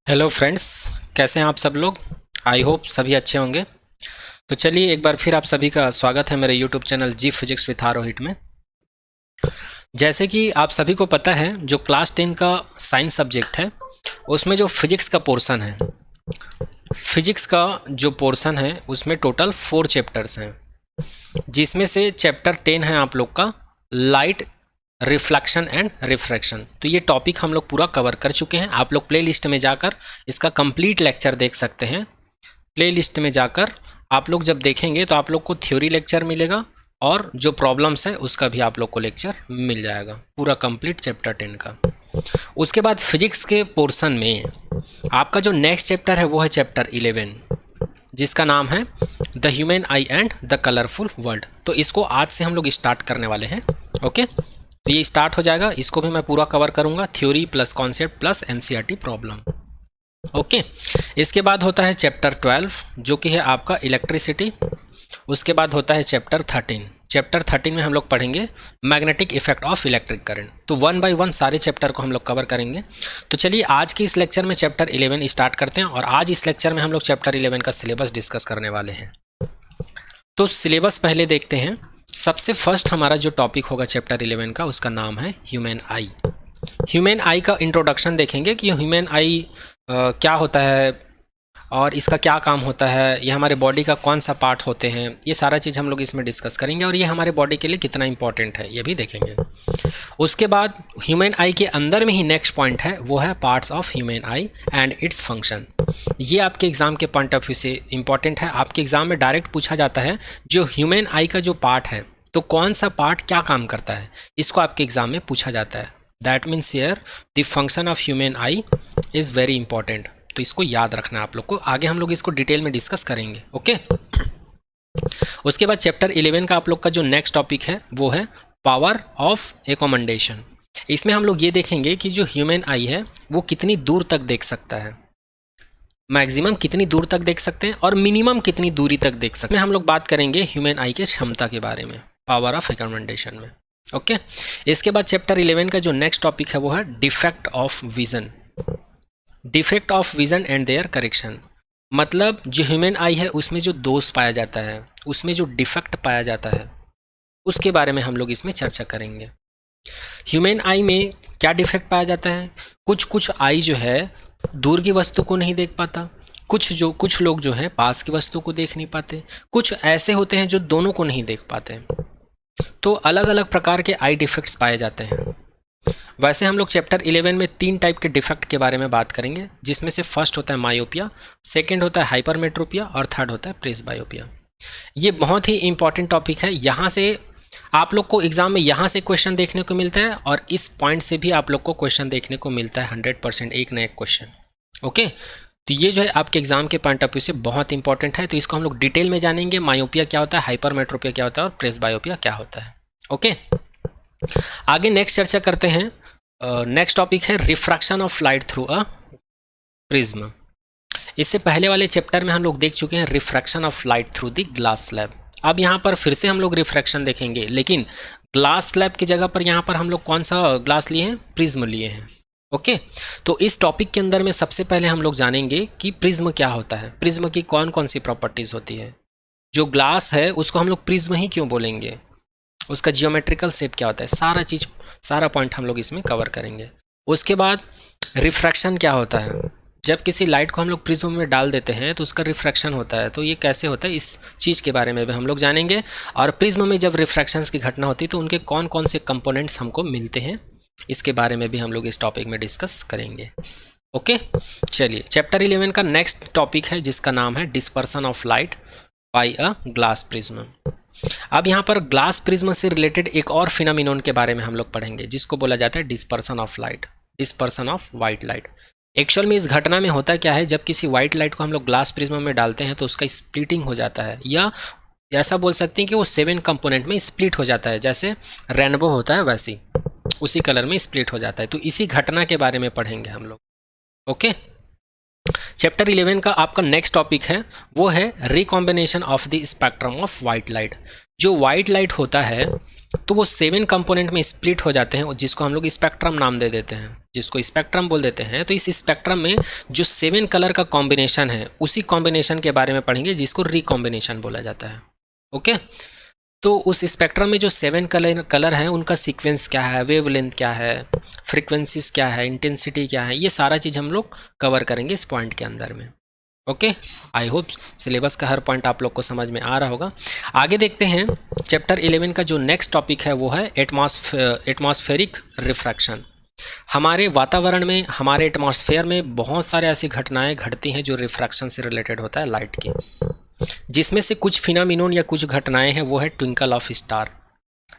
Hello friends, कैसे हैं आप सब लोग। आई होप सभी अच्छे होंगे। तो चलिए एक बार फिर आप सभी का स्वागत है मेरे YouTube channel G physics with Arohit में। जैसे कि आप सभी को पता है, जो क्लास 10 का साइंस सब्जेक्ट है उसमें जो फिजिक्स का पोर्शन है, फिजिक्स का जो पोर्शन है उसमें टोटल 4 चैप्टर्स हैं, जिसमें से चैप्टर 10 है आप लोग का लाइट, रिफ्लेक्शन एंड रिफ्रैक्शन। तो ये टॉपिक हम लोग पूरा कवर कर चुके हैं। आप लोग प्ले लिस्ट में जाकर इसका कंप्लीट लेक्चर देख सकते हैं। प्ले लिस्ट में जाकर आप लोग जब देखेंगे तो आप लोग को थ्योरी लेक्चर मिलेगा और जो प्रॉब्लम्स है उसका भी आप लोग को लेक्चर मिल जाएगा, पूरा कंप्लीट चैप्टर 10 का। उसके बाद फिजिक्स के पोर्शन में आपका जो नेक्स्ट चैप्टर है वो है चैप्टर 11, जिसका नाम है the human I and the colourful world. तो इसको आज से हम लोग स्टार्ट करने वाले हैं। ओके, तो ये स्टार्ट हो जाएगा, इसको भी मैं पूरा कवर करूँगा, theory plus concept plus NCERT problem. Okay, इसके बाद होता है चैप्टर 12 जो कि है आपका इलेक्ट्रिसिटी। उसके बाद होता है चैप्टर 13। चैप्टर 13 में हम लोग पढ़ेंगे magnetic effect of electric current. तो वन बाय वन सारे चैप्टर को हम लोग कवर करेंगे। तो चलिए आज के इस लेक्चर में चैप्टर 11 स्टार्ट करते हैं और आज इस लेक्चर में हम लोग चैप्टर 11 का सिलेबस डिस्कस करने वाले हैं। तो सिलेबस पहले देखते हैं। सबसे फर्स्ट हमारा जो टॉपिक होगा चैप्टर 11 का, उसका नाम है ह्यूमन आई। ह्यूमन आई का इंट्रोडक्शन देखेंगे कि ह्यूमन आई क्या होता है और इसका क्या काम होता है, ये हमारे बॉडी का कौन सा पार्ट होते हैं, ये सारा चीज़ हम लोग इसमें डिस्कस करेंगे और ये हमारे बॉडी के लिए कितना इंपॉर्टेंट है ये भी देखेंगे। उसके बाद ह्यूमन आई के अंदर में ही नेक्स्ट पॉइंट है, वो है parts of human I and its function. ये आपके एग्ज़ाम के पॉइंट ऑफ व्यू से इंपॉर्टेंट है। आपके एग्ज़ाम में डायरेक्ट पूछा जाता है जो ह्यूमन आई का जो पार्ट है तो कौन सा पार्ट क्या काम करता है, इसको आपके एग्ज़ाम में पूछा जाता है। That means here the function of human I is very important. तो इसको याद रखना है आप लोग को, आगे हम लोग इसको डिटेल में डिस्कस करेंगे। ओके, उसके बाद चैप्टर 11 का आप लोग का जो नेक्स्ट टॉपिक है वो है पावर ऑफ एकोमोडेशन। इसमें हम लोग ये देखेंगे कि जो ह्यूमन आई है वो कितनी दूर तक देख सकता है, मैक्सिमम कितनी दूर तक देख सकते हैं और मिनिमम कितनी दूरी तक देख सकते हैं। हम लोग बात करेंगे ह्यूमन आई के क्षमता के बारे में, पावर ऑफ एकोमोडेशन में। ओके, इसके बाद चैप्टर 11 का जो नेक्स्ट टॉपिक है वो है defect of vision. Defect of vision and their correction, मतलब जो ह्यूमन आई है उसमें जो दोष पाया जाता है, उसमें जो डिफेक्ट पाया जाता है, उसके बारे में हम लोग इसमें चर्चा करेंगे। ह्यूमन आई में क्या डिफेक्ट पाया जाता है, कुछ आई जो है दूर की वस्तु को नहीं देख पाता, कुछ लोग जो है पास की वस्तु को देख नहीं पाते, कुछ ऐसे होते हैं जो दोनों को नहीं देख पाते। तो अलग अलग प्रकार के आई डिफेक्ट्स पाए जाते हैं। वैसे हम लोग चैप्टर 11 में 3 टाइप के डिफेक्ट के बारे में बात करेंगे, जिसमें से फर्स्ट होता है मायोपिया, सेकंड होता है हाइपरमेट्रोपिया और थर्ड होता है प्रेसबायोपिया। ये बहुत ही इंपॉर्टेंट टॉपिक है। यहाँ से आप लोग को एग्जाम में यहाँ से क्वेश्चन देखने को मिलता है और इस पॉइंट से भी आप लोग को क्वेश्चन देखने को मिलता है 100%, एक ना एक क्वेश्चन। ओके, तो ये जो है आपके एग्जाम के पॉइंट ऑफ व्यू से बहुत इंपॉर्टेंट है। तो इसको हम लोग डिटेल में जानेंगे, मायोपिया क्या होता है, हाइपरमेट्रोपिया क्या होता है और प्रेसबायोपिया क्या होता है। ओके, आगे नेक्स्ट चर्चा करते हैं। नेक्स्ट टॉपिक है refraction of light through a prism. इससे पहले वाले चैप्टर में हम लोग देख चुके हैं refraction of light through the glass slab. अब यहाँ पर फिर से हम लोग रिफ्रैक्शन देखेंगे, लेकिन ग्लास स्लैब की जगह पर यहाँ पर हम लोग कौन सा ग्लास लिए हैं, प्रिज्म लिए हैं। ओके, तो इस टॉपिक के अंदर में सबसे पहले हम लोग जानेंगे कि प्रिज्म क्या होता है, प्रिज्म की कौन कौन सी प्रॉपर्टीज़ होती है। जो ग्लास है उसको हम लोग प्रिज्म ही क्यों बोलेंगे, उसका जियोमेट्रिकल शेप क्या होता है, सारा चीज़, सारा पॉइंट हम लोग इसमें कवर करेंगे। उसके बाद रिफ्रैक्शन क्या होता है, जब किसी लाइट को हम लोग प्रिज्म में डाल देते हैं तो उसका रिफ्रैक्शन होता है, तो ये कैसे होता है, इस चीज़ के बारे में भी हम लोग जानेंगे। और प्रिज्म में जब रिफ्रैक्शंस की घटना होती है तो उनके कौन कौन से कंपोनेंट्स हमको मिलते हैं, इसके बारे में भी हम लोग इस टॉपिक में डिस्कस करेंगे। ओके, चलिए चैप्टर 11 का नेक्स्ट टॉपिक है जिसका नाम है dispersion of light by a glass prism. अब यहाँ पर ग्लास प्रिज्म से रिलेटेड एक और फिनोमिनन के बारे में हम लोग पढ़ेंगे जिसको बोला जाता है dispersion of light, dispersion of white light. Actual में इस घटना में होता क्या है, जब किसी वाइट लाइट को हम लोग ग्लास प्रिज्म में डालते हैं तो उसका स्प्लिटिंग हो जाता है, या ऐसा बोल सकते हैं कि वो 7 कंपोनेंट में स्प्लिट हो जाता है, जैसे रेनबो होता है वैसी उसी कलर में स्प्लिट हो जाता है। तो इसी घटना के बारे में पढ़ेंगे हम लोग। ओके, चैप्टर 11 का आपका नेक्स्ट टॉपिक है वो है recombination of the spectrum of white light. जो वाइट लाइट होता है तो वो 7 कंपोनेंट में स्प्लिट हो जाते हैं, जिसको हम लोग स्पेक्ट्रम नाम दे देते हैं, जिसको स्पेक्ट्रम बोल देते हैं। तो इस स्पेक्ट्रम में जो 7 कलर का कॉम्बिनेशन है, उसी कॉम्बिनेशन के बारे में पढ़ेंगे, जिसको रिकॉम्बिनेशन बोला जाता है। ओके, तो उस स्पेक्ट्रम में जो 7 कलर हैं, उनका सीक्वेंस क्या है, वेवलेंथ क्या है, फ्रीक्वेंसीज क्या है, इंटेंसिटी क्या है, ये सारा चीज़ हम लोग कवर करेंगे इस पॉइंट के अंदर में। ओके, आई होप सिलेबस का हर पॉइंट आप लोग को समझ में आ रहा होगा। आगे देखते हैं, चैप्टर 11 का जो नेक्स्ट टॉपिक है वो है एटमॉस्फेरिक रिफ्रैक्शन। हमारे वातावरण में, हमारे एटमॉस्फेयर में बहुत सारे ऐसी घटनाएं घटती हैं जो रिफ्रैक्शन से रिलेटेड होता है, लाइट की, जिसमें से कुछ फिनोमिनन या कुछ घटनाएं हैं वो है ट्विंकल ऑफ स्टार।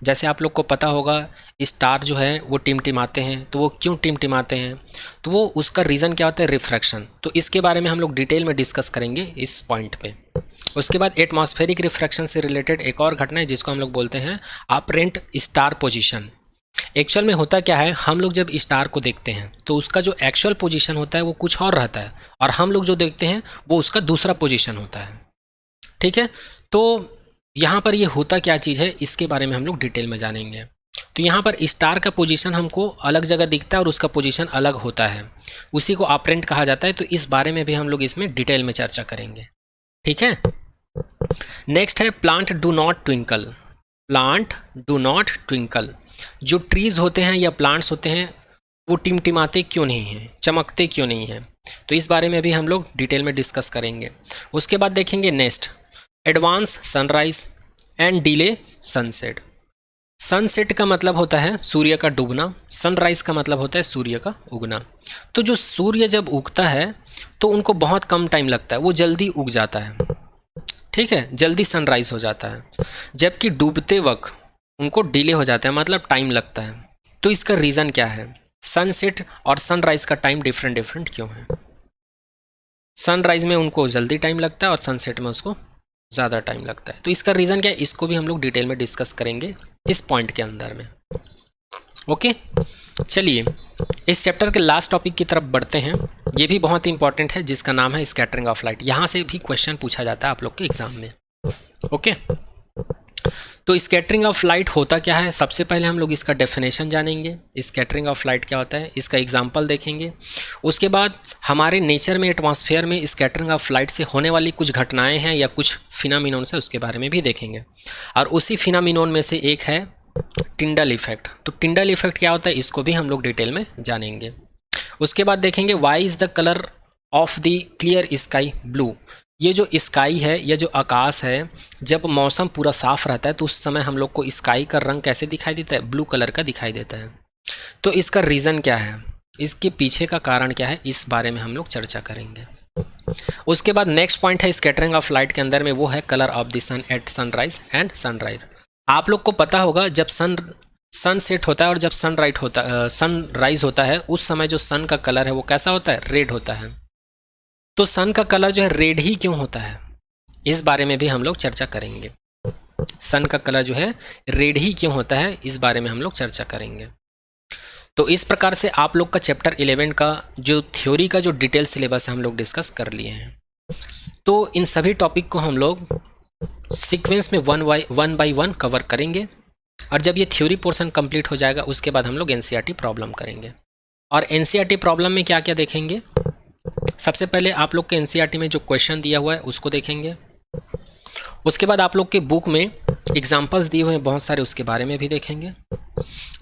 जैसे आप लोग को पता होगा, स्टार जो है वो टिमटिमाते हैं, तो वो क्यों टिमटिमाते हैं, तो वो उसका रीज़न क्या होता है, रिफ्रैक्शन। तो इसके बारे में हम लोग डिटेल में डिस्कस करेंगे इस पॉइंट पे। उसके बाद एटमॉस्फेरिक रिफ्रैक्शन से रिलेटेड एक और घटना है जिसको हम लोग बोलते हैं अपरेंट स्टार पोजीशन। एक्चुअल में होता क्या है, हम लोग जब स्टार को देखते हैं तो उसका जो एक्चुअल पोजीशन होता है वो कुछ और रहता है, और हम लोग जो देखते हैं वो उसका दूसरा पोजीशन होता है। ठीक है, तो यहाँ पर ये होता क्या चीज़ है, इसके बारे में हम लोग डिटेल में जानेंगे। तो यहाँ पर स्टार का पोजीशन हमको अलग जगह दिखता है और उसका पोजीशन अलग होता है, उसी को अपरेंट कहा जाता है। तो इस बारे में भी हम लोग इसमें डिटेल में चर्चा करेंगे। ठीक है, नेक्स्ट है plant do not twinkle. Plant do not twinkle, जो ट्रीज होते हैं या प्लांट्स होते हैं वो टिमटिमाते क्यों नहीं हैं, चमकते क्यों नहीं हैं, तो इस बारे में भी हम लोग डिटेल में डिस्कस करेंगे। उसके बाद देखेंगे next, advance sunrise and delay sunset. Sunset का मतलब होता है सूर्य का डूबना, सनराइज का मतलब होता है सूर्य का उगना। तो जो सूर्य जब उगता है तो उनको बहुत कम टाइम लगता है, वो जल्दी उग जाता है, ठीक है, जल्दी सनराइज हो जाता है, जबकि डूबते वक्त उनको डिले हो जाता है, मतलब टाइम लगता है। तो इसका रीज़न क्या है, सनसेट और सनराइज का टाइम डिफरेंट डिफरेंट क्यों है। सनराइज में उनको जल्दी टाइम लगता है और सनसेट में उसको ज़्यादा टाइम लगता है। तो इसका रीज़न क्या है, इसको भी हम लोग डिटेल में डिस्कस करेंगे इस पॉइंट के अंदर में। ओके, चलिए इस चैप्टर के लास्ट टॉपिक की तरफ बढ़ते हैं। ये भी बहुत इंपॉर्टेंट है, जिसका नाम है स्कैटरिंग ऑफ लाइट। यहाँ से भी क्वेश्चन पूछा जाता है आप लोग के एग्जाम में। ओके, तो स्कैटरिंग ऑफ लाइट होता क्या है, सबसे पहले हम लोग इसका डेफिनेशन जानेंगे, स्कैटरिंग ऑफ लाइट क्या होता है, इसका एग्जाम्पल देखेंगे। उसके बाद हमारे नेचर में, एटमॉस्फेयर में स्कैटरिंग ऑफ लाइट से होने वाली कुछ घटनाएं हैं या कुछ फिनोमिनन है, उसके बारे में भी देखेंगे। और उसी फिनोमिनन में से एक है टिंडल इफेक्ट। तो टिंडल इफेक्ट क्या होता है, इसको भी हम लोग डिटेल में जानेंगे। उसके बाद देखेंगे why is the colour of the clear sky blue. ये जो स्काई है या जो आकाश है, जब मौसम पूरा साफ रहता है तो उस समय हम लोग को स्काई का रंग कैसे दिखाई देता है, ब्लू कलर का दिखाई देता है। तो इसका रीज़न क्या है, इसके पीछे का कारण क्या है, इस बारे में हम लोग चर्चा करेंगे। उसके बाद नेक्स्ट पॉइंट है स्कैटरिंग ऑफ लाइट के अंदर में, वो है colour of the sun at sunrise and sunrise. आप लोग को पता होगा जब सन सेट होता है और जब सनराइज होता है, उस समय जो सन का कलर है वो कैसा होता है, रेड होता है। तो सन का कलर जो है रेड ही क्यों होता है, इस बारे में भी हम लोग चर्चा करेंगे। सन का कलर जो है रेड ही क्यों होता है, इस बारे में हम लोग चर्चा करेंगे। तो इस प्रकार से आप लोग का चैप्टर 11 का जो थ्योरी का जो डिटेल सिलेबस है हम लोग डिस्कस कर लिए हैं। तो इन सभी टॉपिक को हम लोग सीक्वेंस में वन बाई वन कवर करेंगे, और जब ये थ्योरी पोर्शन कंप्लीट हो जाएगा उसके बाद हम लोग एनसीईआरटी प्रॉब्लम करेंगे। और एनसीईआरटी प्रॉब्लम में क्या क्या देखेंगे, सबसे पहले आप लोग के एनसीईआरटी में जो क्वेश्चन दिया हुआ है उसको देखेंगे। उसके बाद आप लोग के बुक में एग्जाम्पल्स दिए हुए हैं बहुत सारे, उसके बारे में भी देखेंगे।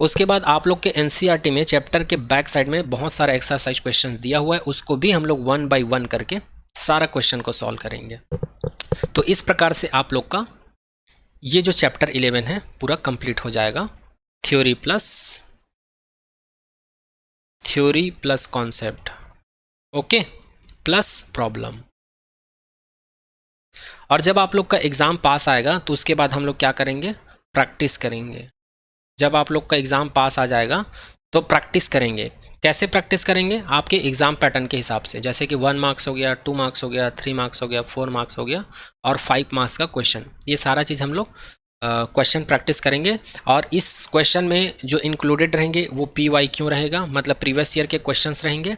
उसके बाद आप लोग के एनसीईआरटी में चैप्टर के बैक साइड में बहुत सारा एक्सरसाइज क्वेश्चन दिया हुआ है, उसको भी हम लोग वन बाई वन करके सारा क्वेश्चन को सॉल्व करेंगे। तो इस प्रकार से आप लोग का ये जो चैप्टर 11 है पूरा कंप्लीट हो जाएगा, theory plus concept, okay, plus problem. और जब आप लोग का एग्ज़ाम पास आएगा तो उसके बाद हम लोग क्या करेंगे, प्रैक्टिस करेंगे। जब आप लोग का एग्ज़ाम पास आ जाएगा तो प्रैक्टिस करेंगे। कैसे प्रैक्टिस करेंगे, आपके एग्ज़ाम पैटर्न के हिसाब से, जैसे कि 1 मार्क्स हो गया, 2 मार्क्स हो गया, 3 मार्क्स हो गया, 4 मार्क्स हो गया और 5 मार्क्स का क्वेश्चन। ये सारा चीज़ हम लोग क्वेश्चन प्रैक्टिस करेंगे। और इस क्वेश्चन में जो इंक्लूडेड रहेंगे वो PYQ रहेगा, मतलब प्रीवियस ईयर के क्वेश्चंस रहेंगे।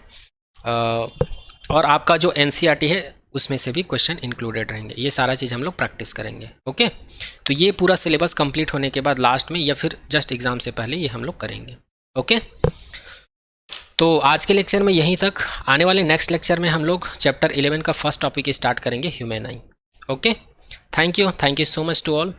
और आपका जो एनसीईआरटी है उसमें से भी क्वेश्चन इंक्लूडेड रहेंगे। ये सारा चीज़ हम लोग प्रैक्टिस करेंगे। ओके, तो ये पूरा सिलेबस कंप्लीट होने के बाद लास्ट में या फिर जस्ट एग्ज़ाम से पहले ये हम लोग करेंगे। ओके, तो आज के लेक्चर में यहीं तक। आने वाले नेक्स्ट लेक्चर में हम लोग चैप्टर 11 का फर्स्ट टॉपिक स्टार्ट करेंगे, human eye. Okay, thank you so much to all.